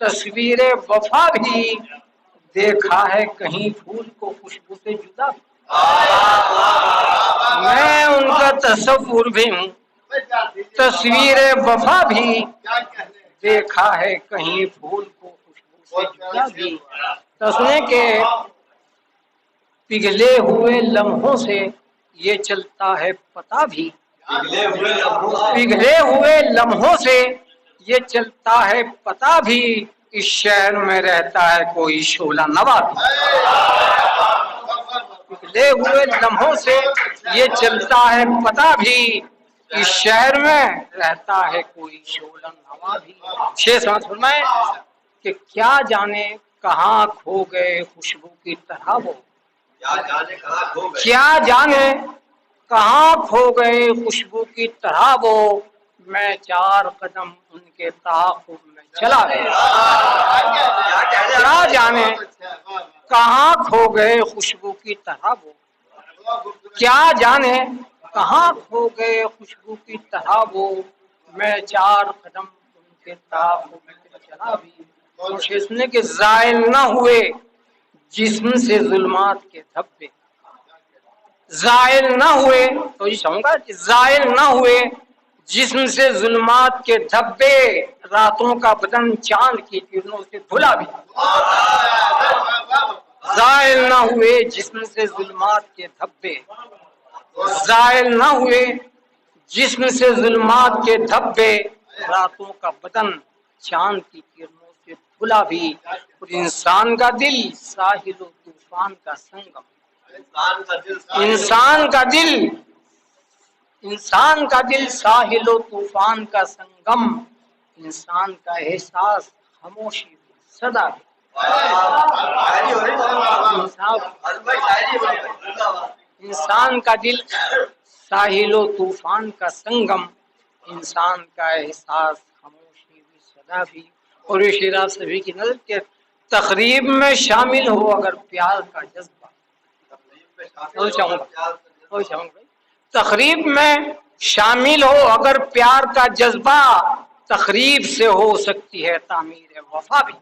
تصویر وفا بھی دیکھا ہے کہیں پھول کو خوشبو سے جدا. میں ان کا تصور بھی ہوں. تصویر وفا بھی دیکھا ہے کہیں پھول کو خوشبو سے جدا بھی. تو سنیں کہ پگھلے ہوئے لمحوں سے یہ چلتا ہے پتہ بھی. پگھلے ہوئے لمحوں سے یہ چلتا ہے پتہ بھی. اس شہر میں رہتا ہے کوئی شعلہ نوا بھی. پگھلے ہوئے لمحوں سے یہ چلتا ہے پتہ بھی. اس شہر میں رہتا ہے کوئی شعلہ نوا بھی. شیخ سمجھ فرمائے کہ کیا جانے کہاں کھو گئے خوشبو کی طرح وہ. کیا جانے کہاں کھو گئے خوشبو کی طرح وہ. میں 4 قدم ان کے تعاقب میں چلا گیا. کیا جانے کہاں کھو گئے خوشبو کی طرح وہ. کیا جانے کہاں کھو گئے خوشبو کی طرح وہ. میں 4 قدم ان کے تعاقب میں چلا بھی. اور سننے کے زائل نہ ہوئے جسم سے ظلمات کے دھبے. زائل نہ ہوئے تو یہ سمجھوں گا کہ زائل نہ ہوئے جسم سے ظلمات کے دھبے. راتوں کا بدن چاند کی کرنوں سے دھلا بھی. زائل نہ ہوئے جسم سے ظلمات کے دھبے. زائل نہ ہوئے جسم سے ظلمات کے دھبے. راتوں کا بدن چاند کی کرنوں سے دھلا بھی. اور انسان کا دل ساحل و طوفان کا سنگم. انسان کا دل ساحل و طوفان کا سنگم. انسان کا احساس خاموشی صدا بھی. انسان کا دل ساحل و طوفان کا سنگم. انسان کا احساس خاموشی بھی صدا بھی. اور یہ شعر آپ سبھی کی نظر کے تقریب میں شامل ہو اگر پیار کا جذبہ. تقریب میں شامل ہو اگر پیار کا جذبہ. تقریب سے ہو سکتی ہے تعمیر وفا بھی.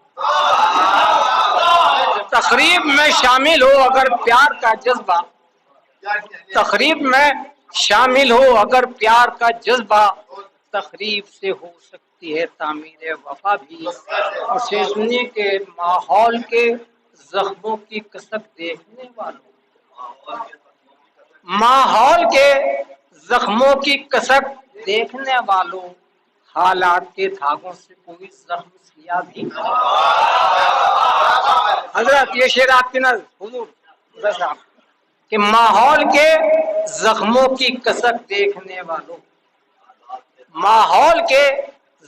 تقریب میں شامل ہو اگر پیار کا جذبہ. تقریب میں شامل ہو اگر پیار کا جذبہ. تقریب سے ہو سکتی ہے تعمیر وفا بھی. اور سنیے کہ ماحول کے زخموں کی کسک دیکھنے والوں. ماحول کے زخموں کی کسک دیکھنے والوں. حالات کے دھاگوں سے کوئی زخم سیاہ بھی. حضرت یہ شعر آپ کے نظر حضور صاحب کہ ماحول کے زخموں کی کسک دیکھنے والوں. ماحول کے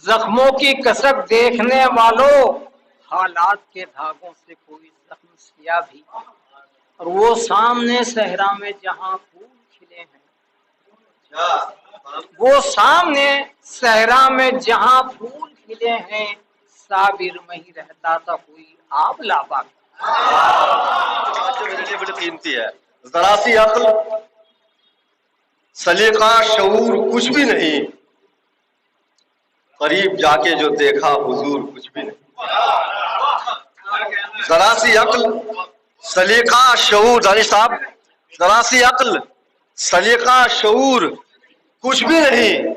زخموں کی کسک دیکھنے والوں. حالات کے دھاگوں سے کوئی زخم سیاہ بھی. اور وہ سامنے صحرا میں جہاں پھول کھلے ہیں. وہ سامنے صحرا میں جہاں پھول کھلے ہیں. صابر میں ہی رہتا تھا کوئی آب لابا. بڑی قیمتی ہے. ذرا سی عقل سلیقہ شعور کچھ بھی نہیں. قریب جا کے جو دیکھا حضور کچھ بھی نہیں. ذرا سی عقل سلیقہ شعور. دانش صاحب ذرا سی عقل سلیقہ شعور کچھ بھی نہیں.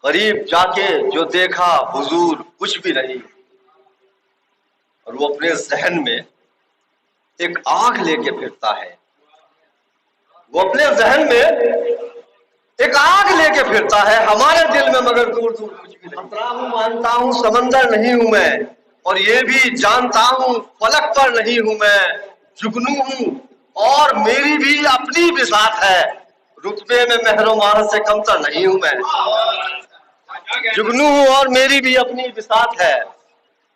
قریب جا کے جو دیکھا حضور کچھ بھی نہیں. اور وہ اپنے ذہن میں ایک آگ لے کے پھرتا ہے. وہ اپنے ذہن میں ایک آگ لے کے پھرتا ہے. ہمارے دل میں مگر دور دور کچھ بھی نہیں. خطرہ ہوں مانتا ہوں سمندر نہیں ہوں میں. اور یہ بھی جانتا ہوں فلک پر نہیں ہوں میں. جگنو ہوں اور میری بھی اپنی بساط ہے. رتبے میں مہر و مہر سے کمتر نہیں ہوں میں. جگنو ہوں اور میری بھی اپنی بساط ہے.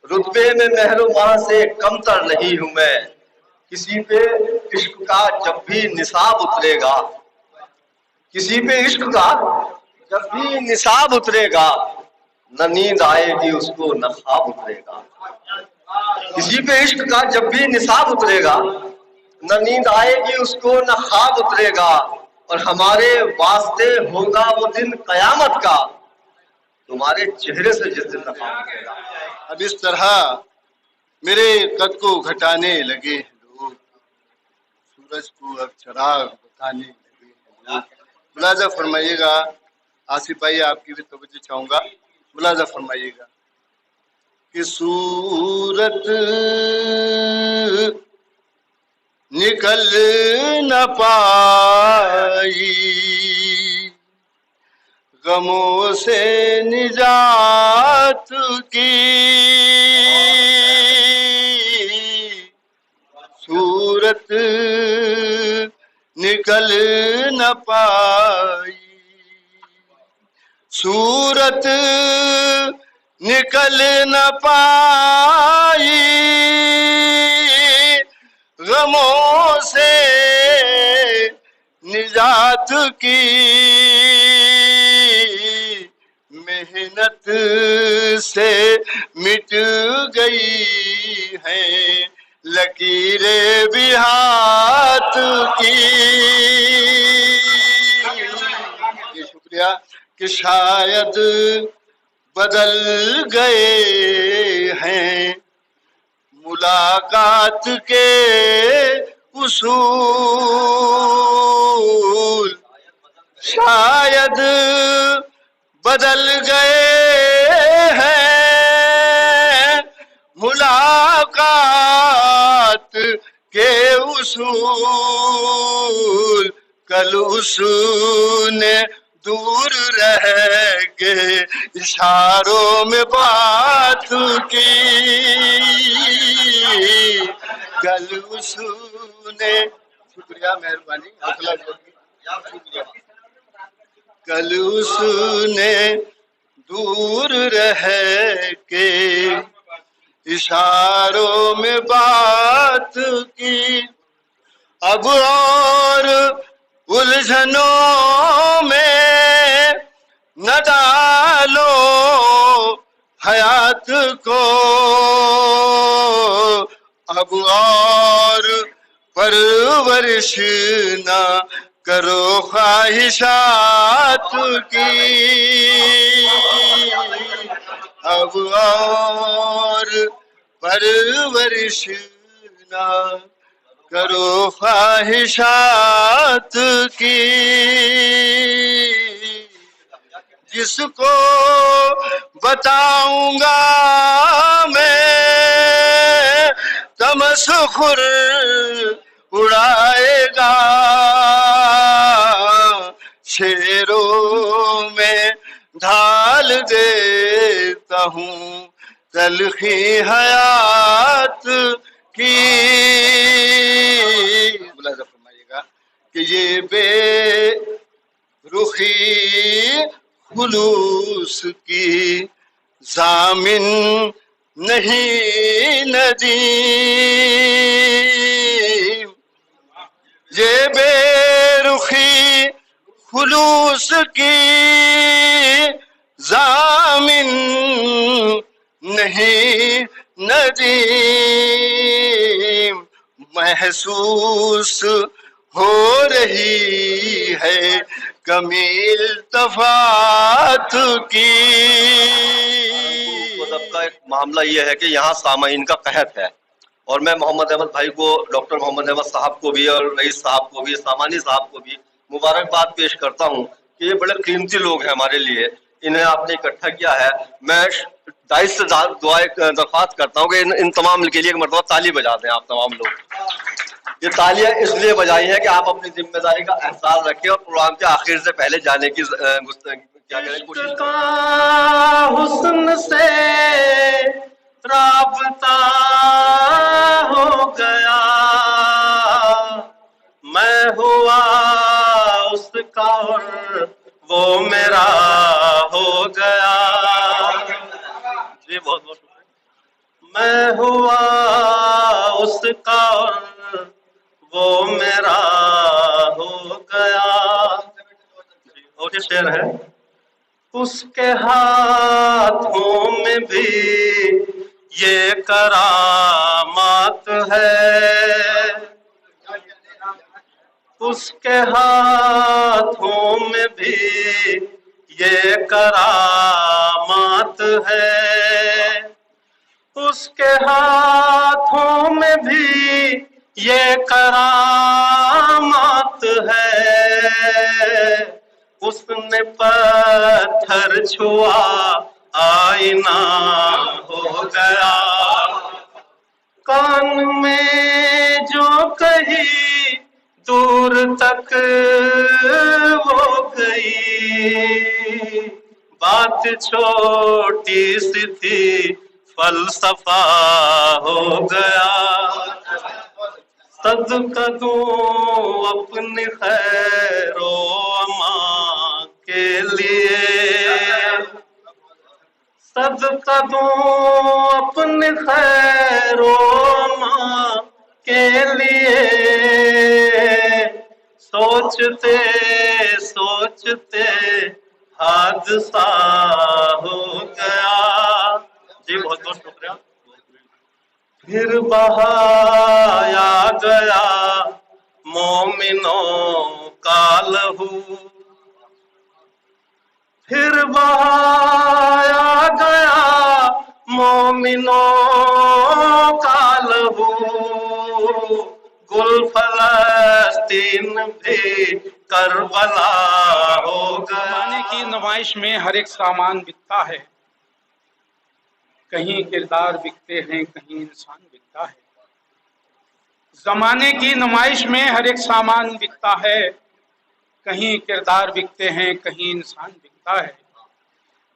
رتبے میں مہر و مہر سے کمتر نہیں ہوں میں. کسی پہ عشق کا جب بھی نصاب اترے گا. کسی پہ عشق کا جب بھی نصاب اترے گا. نہ نیند آئے گی اس کو نہ خواب اترے گا. کسی پہ عشق کا جب بھی نصاب اترے گا. نہ نیند آئے گی اس کو نہ خواب اترے گا. اور ہمارے واسطے ہوگا وہ دن قیامت کا. تمہارے چہرے سے جس دن نقاب اترے گا. اب اس طرح میرے قد کو گھٹانے لگے ہیں لوگ، سورج کو اب چراغ بتانے لگے ہیں لوگ۔ ملاحظہ فرمائیے گا، آصف بھائی آپ کی بھی توجہ چاہوں گا، ملاحظہ فرمائیے گا کہ صورت نکل نہ پائی غموں سے نجات کی، صورت نکل نہ پائی، صورت نکل نہ پائی غموں سے نجات کی، محنت سے مٹ گئی ہیں لکیریں بھی ہاتھ کی۔ یہ شکریہ کہ شاید بدل گئے ہیں ملاقات کے اصول، شاید بدل گئے ہیں ملاقات کے اصول، کل اس نے دور رہ کے اشاروں میں بات کی، کل اس نے، شکریہ مہربانی، شکریہ، کل اس نے دور رہ کے اشاروں میں بات کی، اب اور الجھنوں میں نہ ڈالو حیات کو، اب اور پرورش نہ کرو خواہشات کی، اب اور پرورش نہ کرو خواہشات کی، جس کو بتاؤں گا میں تمسخر اڑائے گا، شعروں میں ڈھال دیتا ہوں تلخی حیات کی، ملاحظہ فرمائیے گا کہ یہ بے رخی خلوص کی ضامن نہیں ندیم، یہ بے رخی خلوص کی ضامن نہیں ندیم، محسوس ہو رہی ہے کمی التفات کی۔ کا ایک معاملہ یہ ہے کہ یہاں سامعین کا قحط ہے، اور میں محمد احمد بھائی کو، ڈاکٹر محمد احمد صاحب کو بھی اور رئیس صاحب کو بھی، سامانی صاحب کو بھی مبارکباد پیش کرتا ہوں کہ یہ بڑے قیمتی لوگ ہیں ہمارے لیے، انہیں آپ نے اکٹھا کیا ہے۔ میں دائش سے درخواست کرتا ہوں کہ ان تمام کے لیے ایک مرتبہ تالی بجا دیں آپ تمام لوگ۔ یہ تالیاں اس لیے بجائی ہیں کہ آپ اپنی ذمہ داری کا احساس رکھیں اور پروگرام کے آخر سے پہلے جانے کی کوشش کریں۔ حسن سے رابطہ ہو گیا، میں ہوا اس کا اور وہ میرا ہو گیا، جی بہت بہت شکریہ۔ میں ہوا اس کا اور وہ میرا ہو گیا، اور یہ شعر ہے، اس کے ہاتھوں میں بھی یہ کرامات ہے، اس کے ہاتھوں میں بھی یہ کرامات ہے، اس کے ہاتھوں میں بھی یہ کرامات ہے، اس نے پتھر چھوا آئینہ ہو گیا، کان میں جو کہی دور تک وہ گئی، بات چھوٹی سی تھی فلسفہ ہو گیا، صدقہ دوں اپنی خیر و امان کے لیے، صدقہ دوں اپنی خیر و امان کے لیے، سوچتے سوچتے حادثہ ہو گیا۔ جی بہت بہت شکریہ۔ پھر بہایا گیا مومنوں کا لہو، پھر بہایا گیا مومنوں کا لہو، گل فلسطین بھی کربلا ہو گیا۔ زمانے کی نمائش میں ہر ایک سامان بکتا ہے، کہیں کردار بکتے ہیں کہیں انسان بکتا ہے۔ زمانے کی نمائش میں ہر ایک سامان بکتا ہے، کہیں کردار بکتے ہیں کہیں انسان بکتا ہے،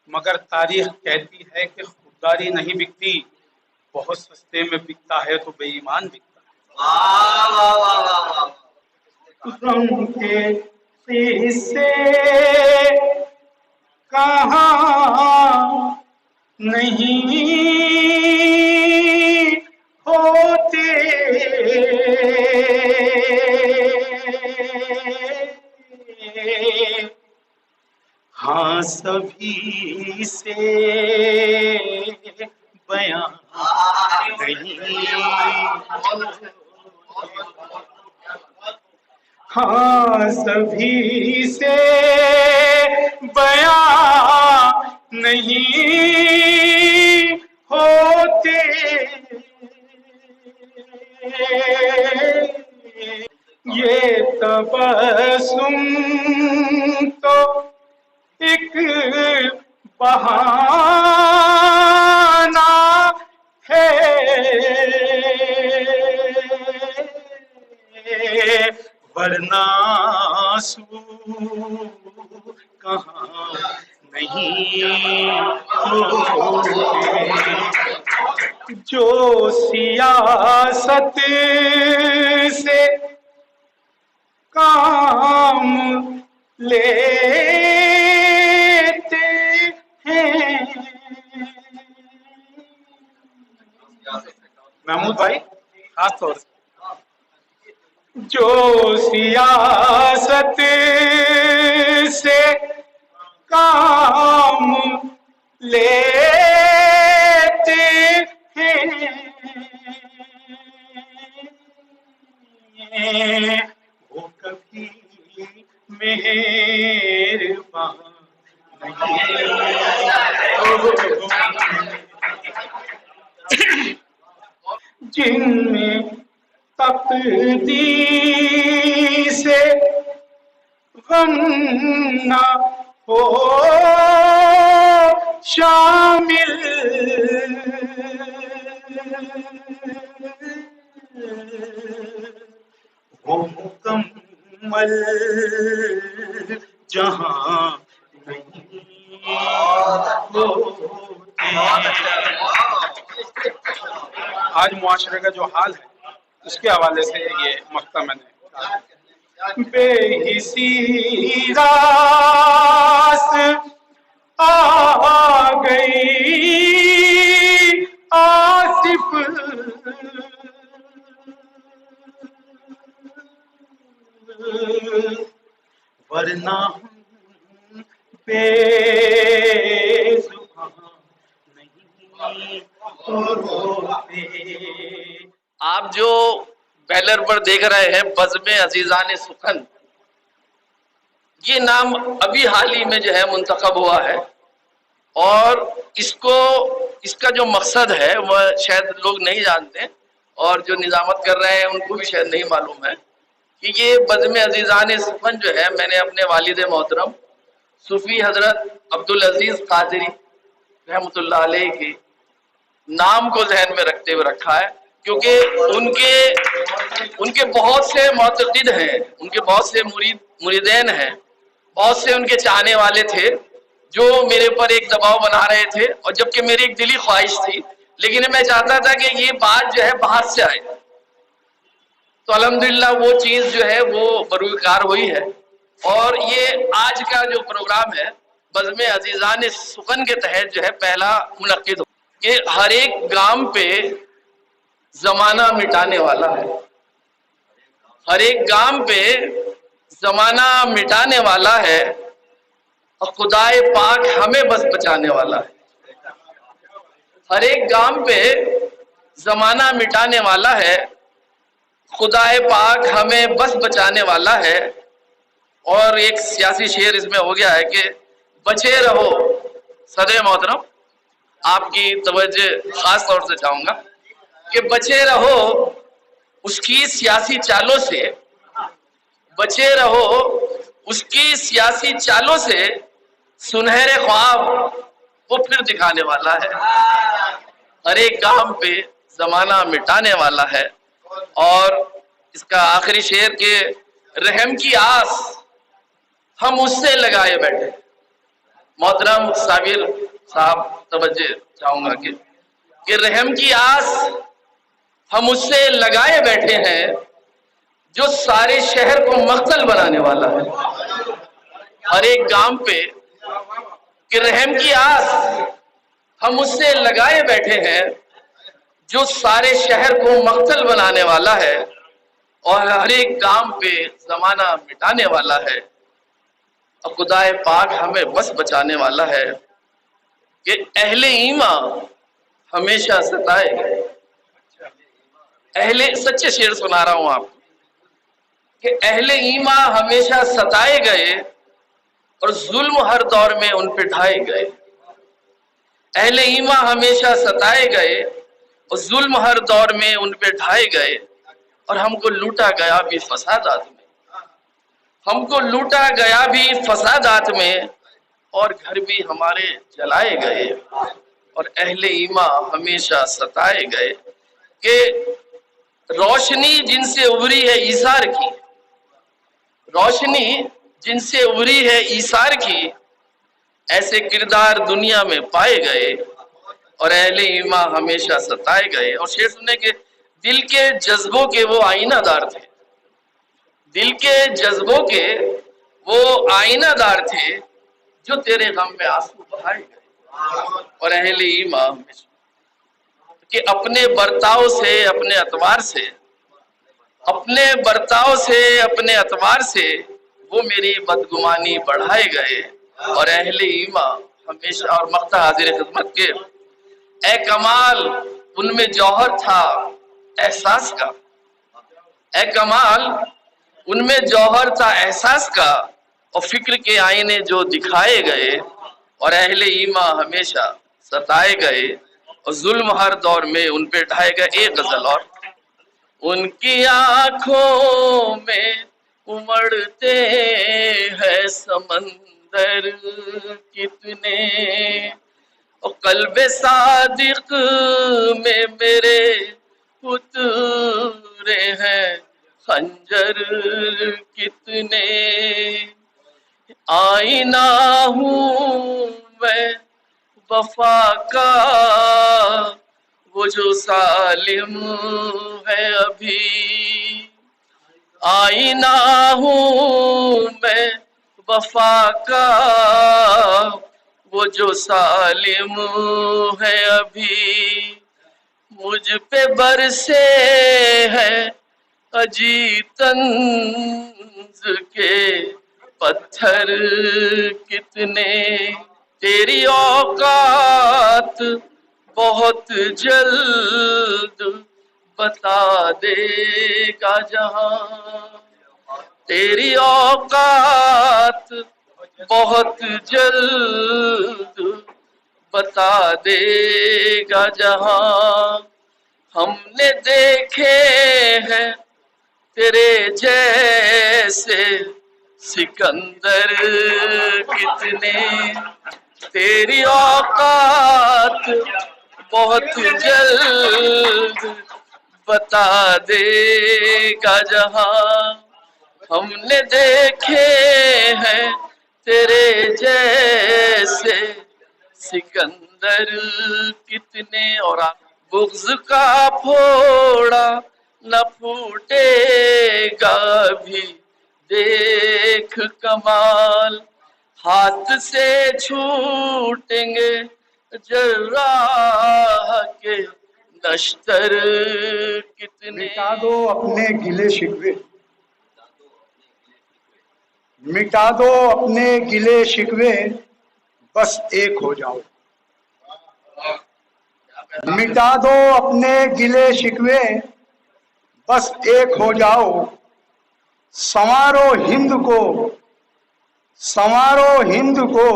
مگر تاریخ کہتی ہے کہ خودداری نہیں بکتی، بہت سستے میں بکتا ہے تو بے ایمان بکتا ہے۔ غم کے قصے کہاں نہیں ہوتے، ہاں سبھی سے بیان نہیں، ہاں سبھی سے بیان نہیں ہوتے، یہ تبسم تو ایک بہانہ ہے، ورنہ آنسو کہاں نہیں ہوتے، جو سیاست سے کام لیتے ہیں، محمود بھائی خاص طور سے جو سیاست سے کام لیتے ہیں، وہ کبھی مہربان نہیں جن میں تقدیر سے غم نہ ہو شامل، وہ مکمل جہاں نہیں ہوتے۔ آج معاشرے کا جو حال ہے اس کے حوالے سے یہ مقطع میں نے بے حسی راست آ گئی آصف، ورنہ بے زبان نہیں ہوتے۔ آپ جو بیلر پر دیکھ رہے ہیں بزم عزیزان سخن، یہ نام ابھی حال ہی میں جو ہے منتخب ہوا ہے، اور اس کا جو مقصد ہے وہ شاید لوگ نہیں جانتے، اور جو نظامت کر رہے ہیں ان کو بھی شاید نہیں معلوم ہے کہ یہ بزم عزیزان سخن جو ہے میں نے اپنے والد محترم صوفی حضرت عبدالعزیز قادری رحمۃ اللہ علیہ کے نام کو ذہن میں رکھتے ہوئے رکھا ہے، کیونکہ ان کے بہت سے معتقد ہیں، ان کے بہت سے مریدین ہیں، بہت سے ان کے چاہنے والے تھے جو میرے پر ایک دباؤ بنا رہے تھے، اور جبکہ میری ایک دلی خواہش تھی، لیکن میں چاہتا تھا کہ یہ بات جو ہے باہر سے آئے، تو الحمدللہ وہ چیز جو ہے وہ بروئے کار ہوئی ہے۔ اور یہ آج کا جو پروگرام ہے بزم عزیزان سخن کے تحت جو ہے پہلا منعقد ہو کہ ہر ایک گام پہ زمانہ مٹانے والا ہے، ہر ایک گام پہ زمانہ مٹانے والا ہے، اور خدائے پاک ہمیں بس بچانے والا ہے۔ ہر ایک گام پہ زمانہ مٹانے والا ہے، خدائے پاک ہمیں بس بچانے والا ہے۔ اور ایک سیاسی شعر اس میں ہو گیا ہے کہ بچے رہو، صدر محترم آپ کی توجہ خاص طور سے چاہوں گا کہ بچے رہو اس کی سیاسی چالوں سے، بچے رہو اس کی سیاسی چالوں سے، سنہرے خواب وہ پھر دکھانے والا ہے۔ ہر ایک کام پہ زمانہ مٹانے والا ہے۔ اور اس کا آخری شعر کہ رحم کی آس ہم اس سے لگائے بیٹھے۔ محترم صابر صاحب توجہ چاہوں گا کہ رحم کی آس ہم اس سے لگائے بیٹھے ہیں جو سارے شہر کو مقتل بنانے والا ہے۔ ہر ایک گام پہ کہ رحم کی آس ہم اس سے لگائے بیٹھے ہیں جو سارے شہر کو مقتل بنانے والا ہے، اور ہر ایک گام پہ زمانہ مٹانے والا ہے، اور خدائے پاک ہمیں بس بچانے والا ہے کہ اہل ایمان ہمیشہ ستائے گئے۔ سچے شعر سنا رہا ہوں آپ کو کہ اہل ایمان ہمیشہ ستائے گئے اور ظلم ہر دور میں ان پہ ڈھائے گئے۔ اہل ایمان ہمیشہ ستائے گئے اور ظلم ہر دور میں ان پہ ڈھائے گئے، اور ہم کو لوٹا گیا بھی فسادات میں، ہم کو لوٹا گیا بھی فسادات میں، اور گھر بھی ہمارے جلائے گئے، اور اہل ایمان ہمیشہ ستائے گئے کہ روشنی جن سے ابھری ہے ایثار کی، روشنی جن سے ابھری ہے ایثار کی، ایسے کردار دنیا میں پائے گئے، اور اہل ایمان ہمیشہ ستائے گئے۔ اور شعر سننے کے دل کے جذبوں کے وہ آئینہ دار تھے، دل کے جذبوں کے وہ آئینہ دار تھے جو تیرے غم میں آنسو بہائے گئے، اور اہل ایمان کہ اپنے برتاؤ سے، اپنے اعتبار سے، اپنے برتاؤ سے، اپنے اعتبار سے وہ میری بدگمانی بڑھائے گئے، اور اہل ایمان ہمیشہ۔ اور مقطع حاضر خدمت کے اے کمال ان میں جوہر تھا احساس کا، اے کمال ان میں جوہر تھا احساس کا، اور فکر کے آئینے جو دکھائے گئے، اور اہل ایمان ہمیشہ ستائے گئے، اور ظلم ہر دور میں ان پہ ڈھائے گئے۔ ایک غزل اور ان کی آنکھوں میں امڑتے ہیں سمندر کتنے، اور قلب صادق میں میرے اترے ہیں خنجر کتنے، آئینہ ہوں میں وفا کا وہ جو سالم ہے ابھی، آئینہ ہوں میں وفا کا وہ جو سالم ہے ابھی، مجھ پہ برسے ہیں عجیب طنز کے پتھر کتنے، تیری اوقات بہت جلد بتا دے گا جہاں، تیری اوقات بہت جلد بتا دے گا جہاں ہم نے دیکھے ہیں تیرے جیسے سکندر کتنے، تیری اوقات بہت جلد بتا دے گا جہاں ہم نے دیکھے ہیں تیرے جیسے سکندر کتنے، اور بغض کا پھوڑا نہ پھوٹے گا بھی دیکھ کمال، ہاتھ سے چھوٹیں گے جراح کے نشتر کتنے۔ مٹا دو اپنے گلے شکوے، مٹا دو اپنے گلے شکوے، بس ایک ہو جاؤ۔ مٹا دو اپنے گلے شکوے، بس ایک ہو جاؤ۔ سنوارو ہند کو، سنوارو ہند کو،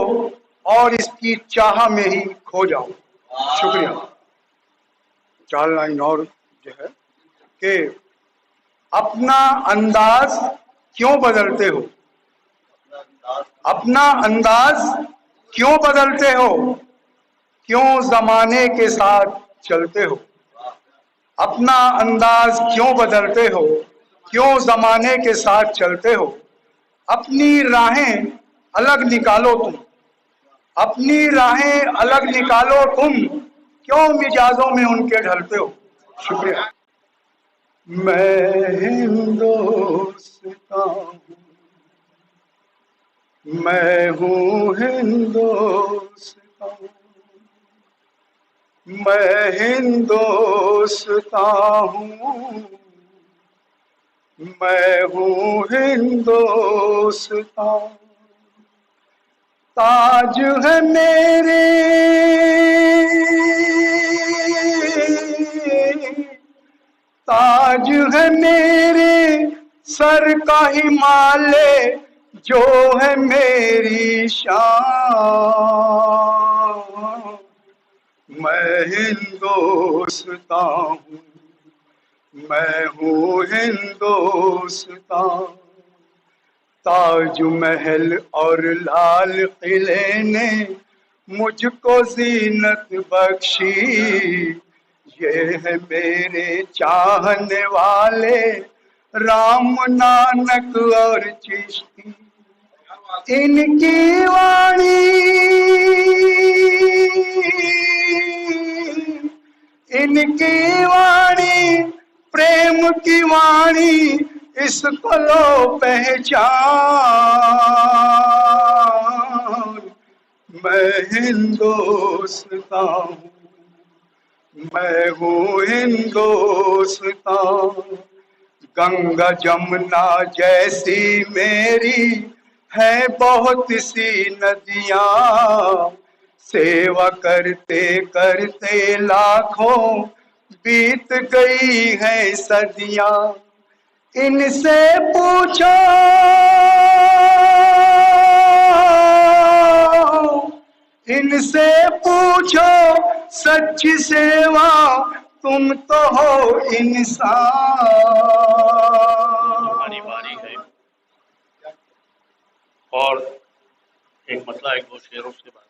اور اس کی چاہ میں ہی کھو جاؤ۔ شکریہ۔ 4 لائن اور جو ہے کہ اپنا انداز کیوں بدلتے ہو، اپنا انداز کیوں بدلتے ہو، کیوں زمانے کے ساتھ چلتے ہو، اپنا انداز کیوں بدلتے ہو، کیوں زمانے کے ساتھ چلتے ہو، اپنی راہیں الگ نکالو تم، اپنی راہیں الگ نکالو تم، کیوں مزاجوں میں ان کے ڈھلتے ہو۔ شکریہ۔ میں ہندوستان ہوں، میں ہوں ہندوستان، میں ہندوستان ہوں، میں ہوں ہندوستان، تاج ہے میرے تاج ہے میرے سر کا ہمالیہ، جو ہے میری شان، میں ہندوستان ہوں، میں ہوں ہندوستان، تاج محل اور لال قلعے نے مجھ کو زینت بخشی، یہ ہے میرے چاہنے والے رام نانک اور چشتی، ان کی وانی ان کی وانی پریم کی وانی، اس کو لو پہچان، میں ہندوستان ہوں، میں ہوں ہندوستان، گنگا جمنا جیسی میری ہے بہت سی ندیاں، سیوا کرتے کرتے لاکھوں بیت گئی ہیں صدیاں، ان سے پوچھو ان سے پوچھو سچی سیوا، تم تو ہو انسان۔ ہماری باری ہے اور ایک مسئلہ ایک دو شعروں سے بات۔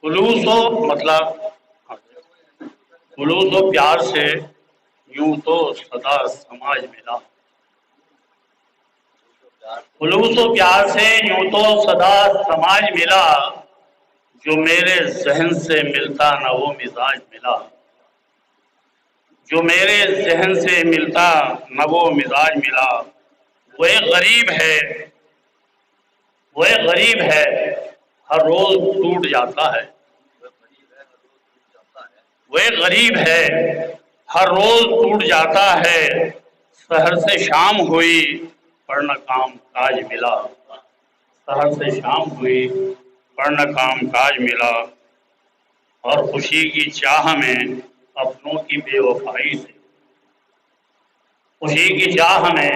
خلوص و مطلب خلوص و پیار سے یوں تو سدا سماج ملا، خلوص و پیار سے یوں تو سدا سماج ملا، جو میرے ذہن سے ملتا نہ وہ مزاج ملا، جو میرے ذہن سے ملتا نہ وہ مزاج ملا، وہ ایک غریب ہے وہ ایک غریب ہے ہر روز ٹوٹ جاتا ہے، وہ ایک غریب ہے ہر روز ٹوٹ جاتا ہے، سحر سے شام ہوئی پر نہ کام کاج ملا، سحر سے شام ہوئی پر نہ کام کاج ملا، اور خوشی کی چاہ میں اپنوں کی بے وفائی سے، خوشی کی چاہ میں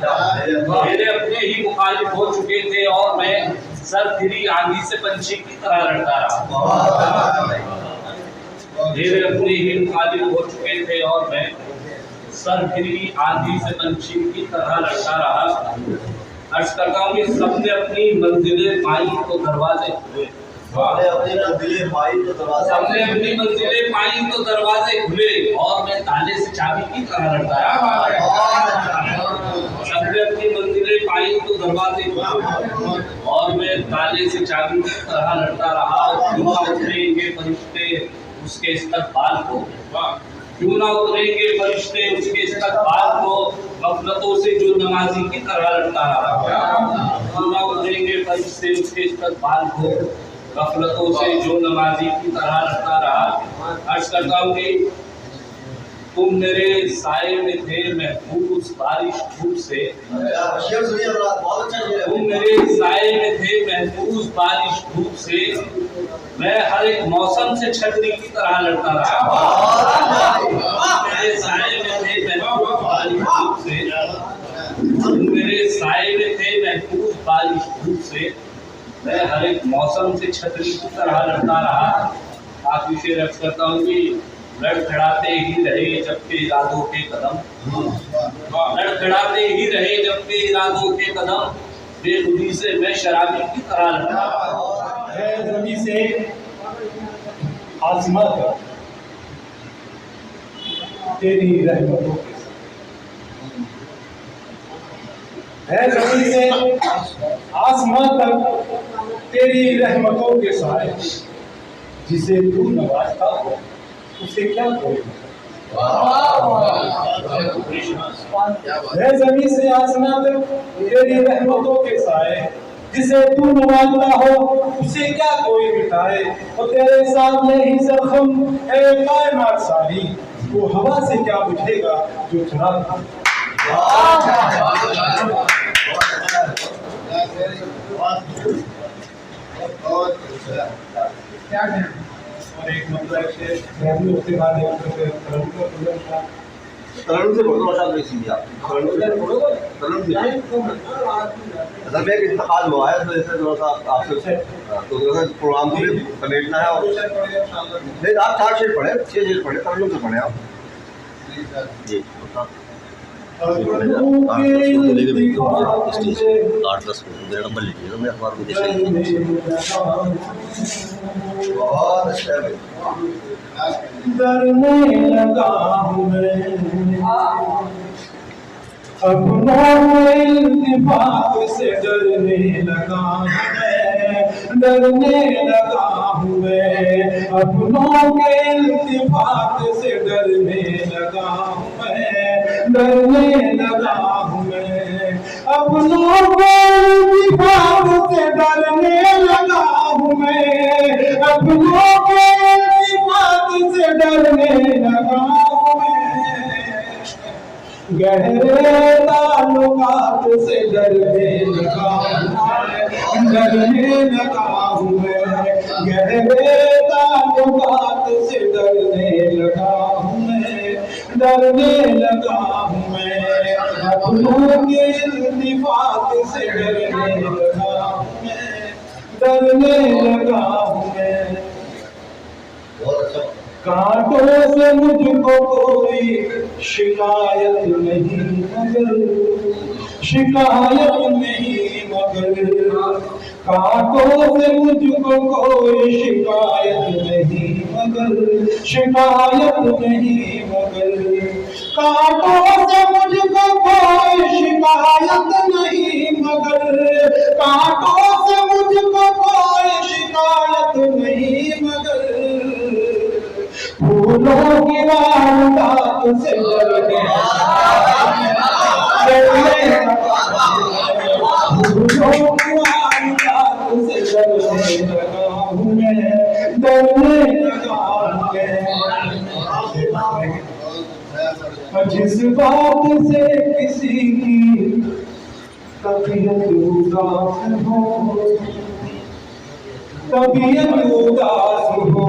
میرے اپنے ہی مخالف ہو چکے تھے اور میں سر پھری آندھی سے پنچھی کی طرح لڑتا رہا. میرے اپنے ہی مخالف ہو چکے تھے اور میں سر پھری آندھی سے پنچھی کی طرح لڑتا رہا. عرض کرتا ہوں کہ سب نے اپنی منزلیں پائی تو دروازے کھلے. سب نے اپنی منزلیں پائی تو دروازے کھلے اور میں تالے سے چابی کی طرح لڑتا رہا. سب نے اپنی منزلیں پائی تو دروازے کھلے اور میں تالے سے چابی کی طرح لڑتا رہا. کیوں نہ اتریں گے فرشتے اس کے استقبال کو, کیوں نہ اتریں گے فرشتے اس کے استقبال کو, غفلتوں سے جو نمازی کی طرح لڑتا رہا. کیوں نہ اتریں گے فرشتے اس کے استقبال کو, غفلتوں سے جو نمازی کی طرح لڑتا رہا. عرض کرتا ہوں کہ تم میرے سائے میں تھے محفوظ بارش دھوپ سے. تم میرے سائے میں تھے محفوظ بارش دھوپ سے, میں ہر ایک موسم سے چھتری کی طرح لڑتا رہا. میرے سائے میں تھے محفوظ بارش دھوپ سے, تم میرے سائے میں تھے محفوظ بارش دھوپ سے, میں ہر ایک موسم سے چھتری کی طرح لڑتا رہا. آخری شعر عرض کرتا ہوں کہ لڑکھڑاتے ہی رہے جب کے ارادوں کے قدم, لڑکھڑاتے ہی رہے جب کے ارادوں کے قدم, بے خودی سے میں شرابی کی طرح لڑتا رہا. ہے زمین سے آسمان تک تیری رحمتوں کے سائے, ہے زمین سے آسمان تک تیری رحمتوں کے سائے, جسے تو نوازتا ہو اسے کیا کوئی. ہے زمین سے آسمان تک تیری رحمتوں کے سائے, جسے تو نوازتا ہو اسے کیا کوئی مٹائے. اور تیرے سامنے ہی زخم ہے کائنات ساری, وہ ہوا سے کیا بجھے گا جو چرا تھا. اور ایک مطلب ہے اس کے بعد ترن سے بہت مشاہد نہیں سیدھی آپ ترن سے اصل میں ایک انتقال ہوا ہے تو اس سے تھوڑا سا آپ سے تو تھوڑا سا پروگرام کے لیے سمیٹنا ہے. اور نہیں آپ 4 شعر پڑھیں, 6 شعر پڑھیں, ترن سے پڑھیں آپ. جی آپ کو لے کے بھیج دوں 8-10 میرا نمبر لکھیے گا, میں اخبار کو دیکھ بہت اچھا ہے. ڈرنے لگا ہوں میں اپنوں کے التفات سے, ڈرنے لگا ہوں میں, ڈرنے لگا ہوں میں اپنوں کے التفات سے, ڈرنے لگا ہوں میں, ڈرنے لگا ہوں میں اپنوں کے التفات سے, ڈرنے لگا ہوں میں اپنوں کے التفات سے, ڈرنے لگا ہوں میں گہرے تعلقات سے, ڈرنے لگا ہوں میں, ڈرنے لگا ہوں میں گہرے تعلقات سے, ڈرنے لگا ہوں میں, ڈرنے لگا ہوں میں اپنوں کے التفات سے, ڈرنے لگا ہوں میں, ڈرنے لگا ہوں میں. کانٹوں سے مجھ کو کوئی شکایت نہیں مگر, شکایت نہیں مگر, کانٹوں سے مجھ کو کوئی شکایت نہیں مگر, شکایت نہیں مگر, کانٹوں سے مجھ کو کوئی شکایت نہیں مگر, کانٹوں سے مجھ کو کوئی شکایت نہیں مگر, پھولوں کی واردات سے ڈرنے پھولوں کی واردات سے ڈرنے لگا ہوں میں, ڈرنے لگا ہوں میں. جس بات سے کسی کی طبیعت اداس ہو, طبیعت اداس ہو,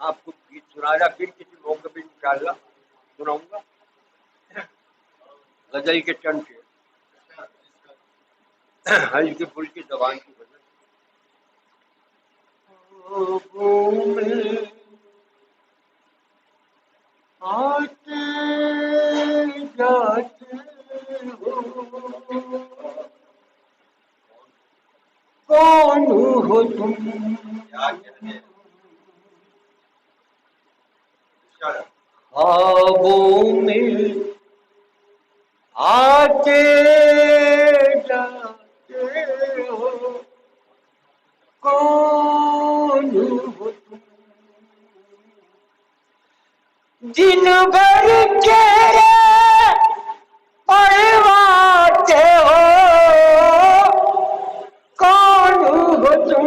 آپ کو گیت سنایا پھر کسی موقع پہ انشاءاللہ سناؤں گا غزل کے چند سے ہلکی پھلکی زبان کی غزل. آتے جاتے ہو کون ہو تم خوابوں میں آتے جاتے ہو کون ہو تم دن بھر چہرے پڑھواتے ہو کون ہو تم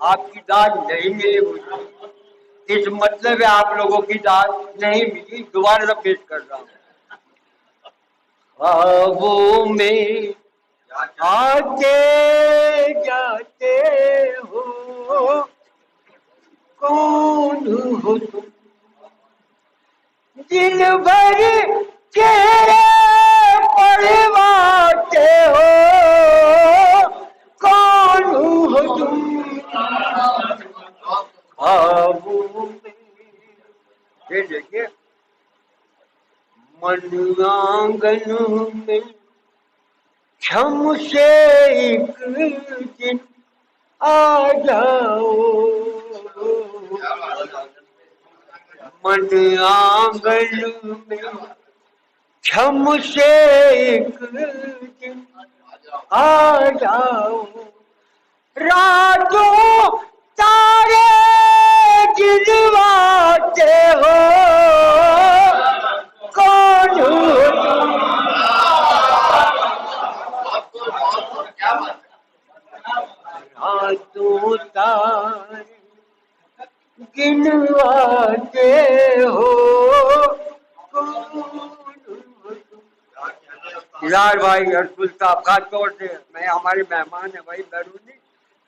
آپ کی داد نہیں ملی مجھے اس مطلب ہے آپ لوگوں کی داد نہیں ملی دوبارہ سے پیش کر رہا ہوں خوابوں میں آتے جاتے ہو کون ہو تم دن بھر چہرے پڑھواتے ہو کون ہو تم خوابوں میں یہ دیکھیے من آنگن میں چھم سے ایک دن آ جاؤ من آنگن میں چھم سے ایک دن آ جاؤ راتوں تارے جلواتے ہو کون ہو تم راتوں تارے گنواتے ہو یار بھائی ارسل صاحب خاص طور سے میں ہمارے مہمان ہیں بھائی بیرونی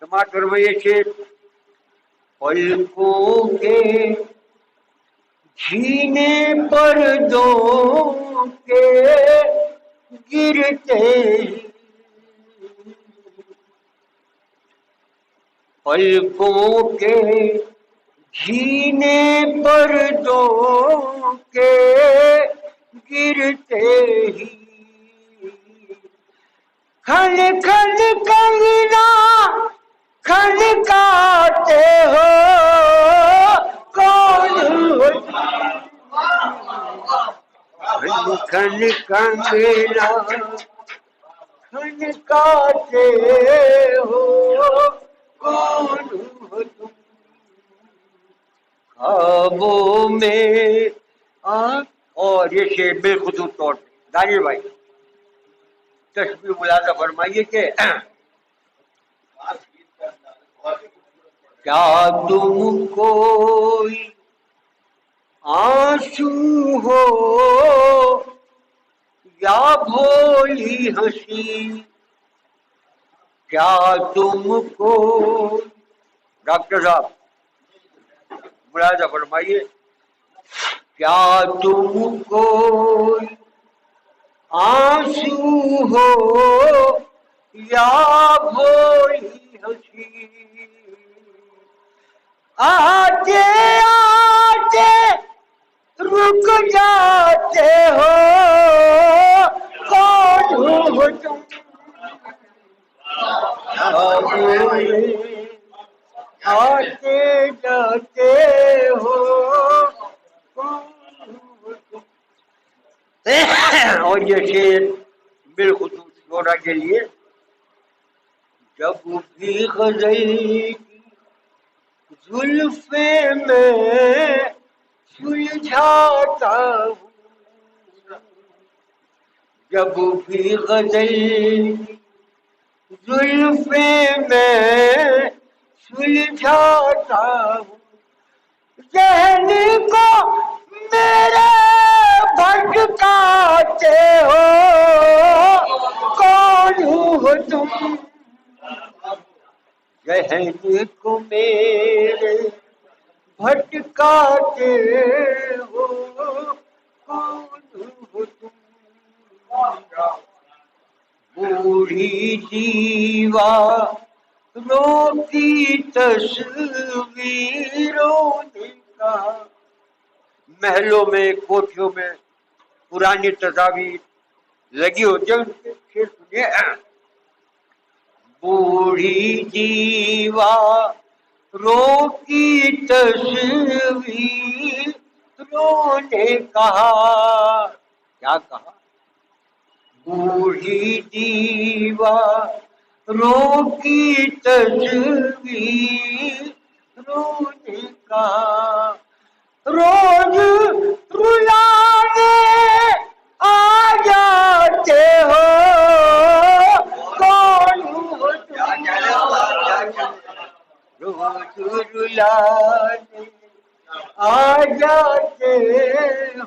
سماعت فرمائیے شیر پلکوں کے جھینے پردوں کے گرتے پلکوں کے جھینے پردوں کے گرتے ہی کھن کھن کنگنا کھنکاتے ہو کون ہو کھن کنگنا کھنکاتے ہو کون ہو تم خوابوں میں اور یہ شعر بالخصوص طور پہ دانیہ بھائی تشبیہ ملاحظہ فرمائیے کہ کیا تم کوئی آنسو ہو یا بھولی ہنسی کیا تم کو ڈاکٹر صاحب ملاحظہ فرمائیے کیا تم کوئی آنسو ہو یا بھولی ہنسی آتے آتے رک جاتے ہو کون ہو تم آتے جاتے ہو اور یہ شعر بالخصوص شعرا کے لیے جب بھی غزل زلف میں سلجھاتا ہوں جب بھی غزل زلف میں سلجھاتا ہوں ذہن کو میرے بھٹکاتے ہو کون ہو تم ذہن کو میرے بھٹکاتے ہو، کون ہو تم؟ بوڑھی دیواروں کی تصویروں نے کہا، محلوں میں کوٹھیوں میں پرانی تصاویر لگی ہوتی ہیں، پھر سنیے، بوڑھی دیواروں کی تصویروں نے کہا، کیا کہا؟ بوڑھی دیواروں کی تصویروں نے کہا، روز رلانے آ جاتے ہو، کون ہو تم؟ روز رلانے آ جاتے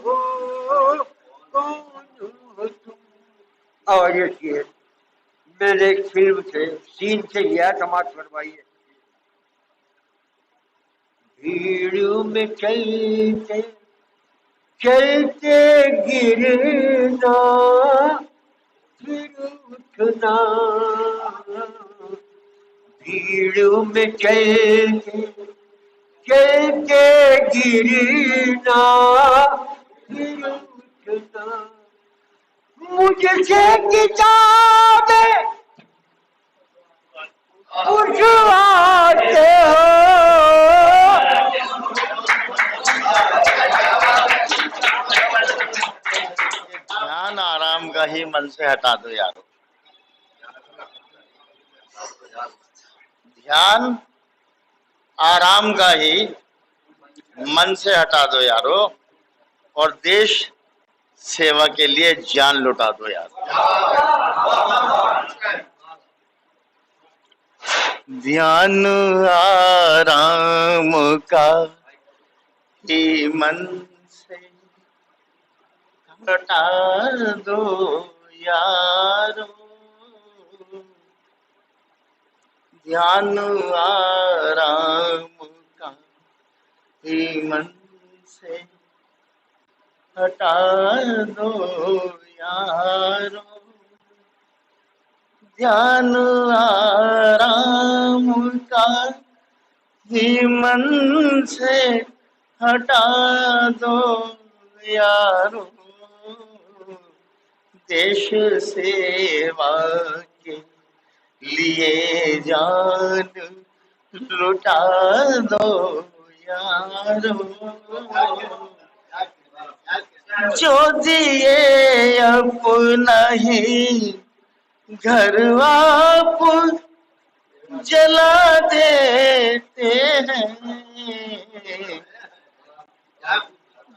ہو، کون ہو تم؟ اور یہ شعر میں نے ایک فلم سے سین سے لیا، سماعت فرمائیے۔ بھیڑ میں چلتے چلتے گرنا پھر اٹھنا، بھیڑ میں چلتے چلتے گرنا پھر اٹھنا، مجھ سے کتابیں اٹھواتے ہو، دھیان آرام گاہی من سے ہٹا دو یارو، دھیان آرام گاہی من سے ہٹا دو یارو، اور دیش سیوا کے لیے جان لٹا دو یارو۔ دھیان آرام کا ہی من سے ہٹا دو یارو، دھیان آرام کا ہی من سے ہٹا دو یارو، دھیان آرام کا ہی من سے ہٹا دو یارو، دیش سیوا کے لیے جان لٹا دو یارو، جو دیے اپنا ہی گھر آپ جلا دیتے ہیں،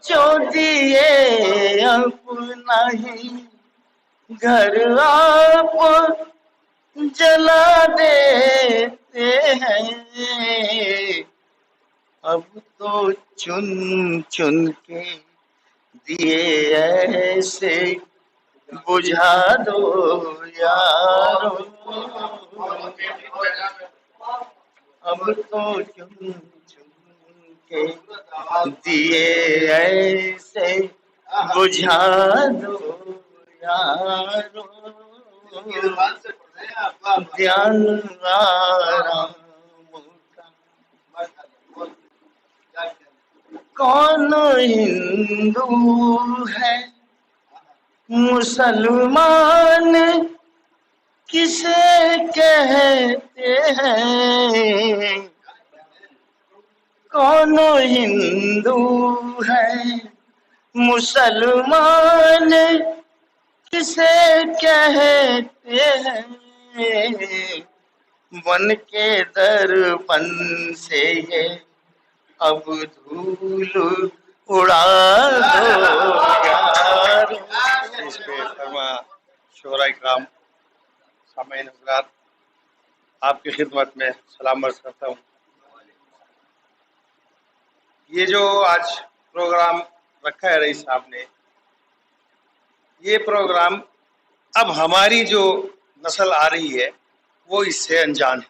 جو دیے اپنا ہی گھر آپ جلا دیتے ہیں، اب تو چن چن کے دیے ایسے بجھا دو یارو، اب تو چن چن کے دیے ایسے بجھا دو یارو، دھیان آرام کا کون ہندو ہے مسلمان کسے کہتے ہیں، کون ہندو ہے مسلمان کسے کہتے ہیں، بن کے درپن سے یہ اب دھول اڑا دو یار۔ اس پہ فرما شعراء کرام، سامعین حضرات، آپ کی خدمت میں سلام عرض کرتا ہوں۔ یہ جو آج پروگرام رکھا ہے رئیس صاحب نے، یہ پروگرام اب ہماری جو نسل آ رہی ہے وہ اس سے انجان ہے،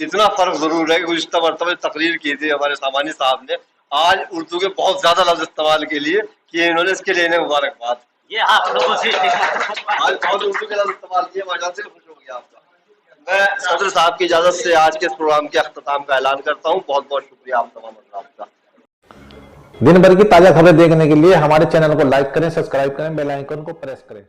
اتنا فرق ضرور ہے کہ گزشتہ مرتبہ تقریر کی تھی ہمارے سامانی صاحب نے، آج اردو کے بہت زیادہ لفظ استعمال کے لیے کہ انہوں نے اس کے لیے انہیں مبارکباد. یہ آپ لوگوں سے آج بہت اردو کے لفظ استعمال کیے، ماشاءاللہ سے خوش ہو گیا آپ کا. میں صدر صاحب کی اجازت سے آج کے اس پروگرام کے اختتام کا اعلان کرتا ہوں. بہت بہت شکریہ آپ تمام حضرات کا. دن بھر کی تازہ خبریں دیکھنے کے لیے ہمارے چینل کو لائک کریں، سبسکرائب کریں، بیل آئیکن کو پریس کریں.